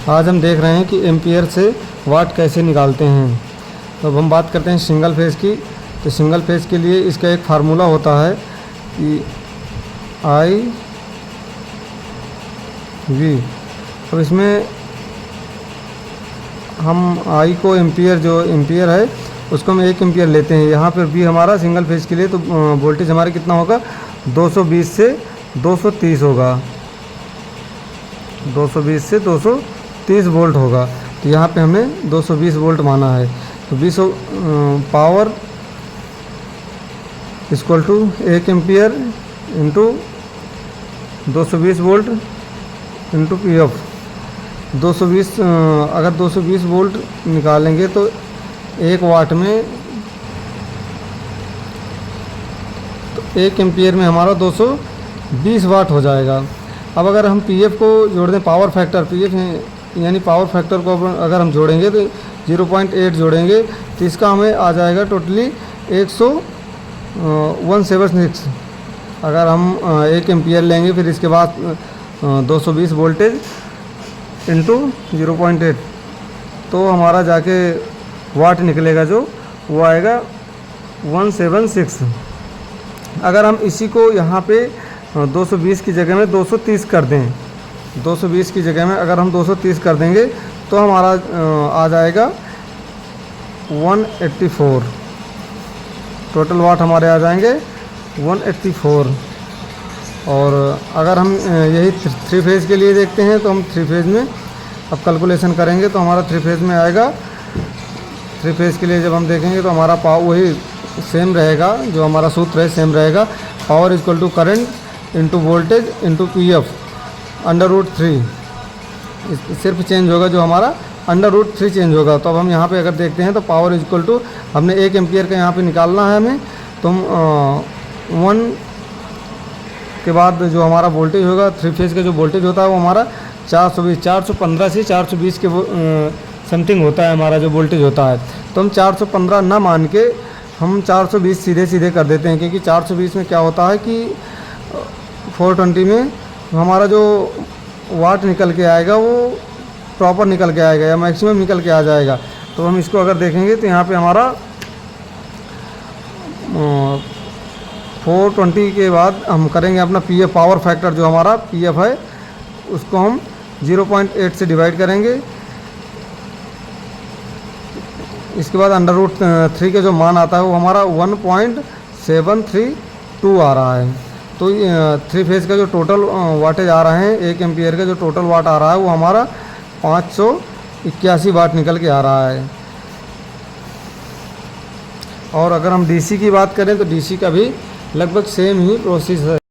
आज हम देख रहे हैं कि एम्पियर से वाट कैसे निकालते हैं। तो अब हम बात करते हैं सिंगल फेज़ की। तो सिंगल फेज़ के लिए इसका एक फार्मूला होता है कि आई वी। अब इसमें हम आई को एम्पियर, जो एम्पियर है उसको हम 1 एम्पियर लेते हैं। यहाँ पर भी हमारा सिंगल फेज़ के लिए तो वोल्टेज हमारा कितना होगा, 220 से 230 होगा, 220 से 230 वोल्ट होगा। तो यहाँ पे हमें 220 वोल्ट माना है। तो 20 power equal to 1 ampere into 220 volt into P F. 220 अगर 220 वोल्ट निकालेंगे तो 1 वाट में, तो 1 एम्पियर में हमारा 220 वाट हो जाएगा। अब अगर हम पीएफ को जोड़ दें, पावर फैक्टर, पीएफ यानी पावर फैक्टर को अगर हम जोड़ेंगे तो 0.8 जोड़ेंगे तो इसका हमें आ जाएगा टोटली 176। अगर हम 1 एम्पियर लेंगे, फिर इसके बाद 220 वोल्टेज इंटू 0.8, तो हमारा जाके वाट निकलेगा जो वो आएगा 176। अगर हम इसी को यहाँ पे 220 की जगह में 230 कर दें, 220 की जगह में अगर हम 230 कर देंगे तो हमारा आ जाएगा 184। टोटल वाट हमारे आ जाएंगे 184। और अगर हम यही 3 फेज़ के लिए देखते हैं तो हम 3 फेज़ में अब कैलकुलेशन करेंगे तो हमारा 3 फेज़ में आएगा। 3 फेज़ के लिए जब हम देखेंगे तो हमारा पावर वही सेम रहेगा, जो हमारा सूत्र है सेम रहेगा। Power equal to current into voltage into P F √3। सिर्फ चेंज होगा जो हमारा √3 चेंज होगा। तो अब हम यहाँ पे अगर देखते हैं तो पावर इक्वल टू, हमने 1 एम्पियर का यहाँ पे निकालना है हमें, तो 1 के बाद जो हमारा वोल्टेज होगा, 3 फेज़ का जो वोल्टेज होता है वो हमारा 415 से 420 के समथिंग होता है हमारा जो वोल्टेज होता है। तो हम 415 ना मान के हम 420 सीधे कर देते हैं, क्योंकि 420 में क्या होता है कि 420 में हमारा जो वाट निकल के आएगा वो प्रॉपर निकल के आएगा या मैक्सिमम निकल के आ जाएगा। तो हम इसको अगर देखेंगे तो यहाँ पे हमारा 420 के बाद हम करेंगे अपना पीएफ, पावर फैक्टर जो हमारा पीएफ है उसको हम 0.8 से डिवाइड करेंगे। इसके बाद √3 का जो मान आता है वो हमारा 1.732 आ रहा है। तो 3 फेज़ का जो टोटल वाटेज आ रहे हैं, 1 एम्पियर का जो टोटल वाट आ रहा है वो हमारा 581 वाट निकल के आ रहा है। और अगर हम डीसी की बात करें तो डीसी का भी लगभग सेम ही प्रोसेस है।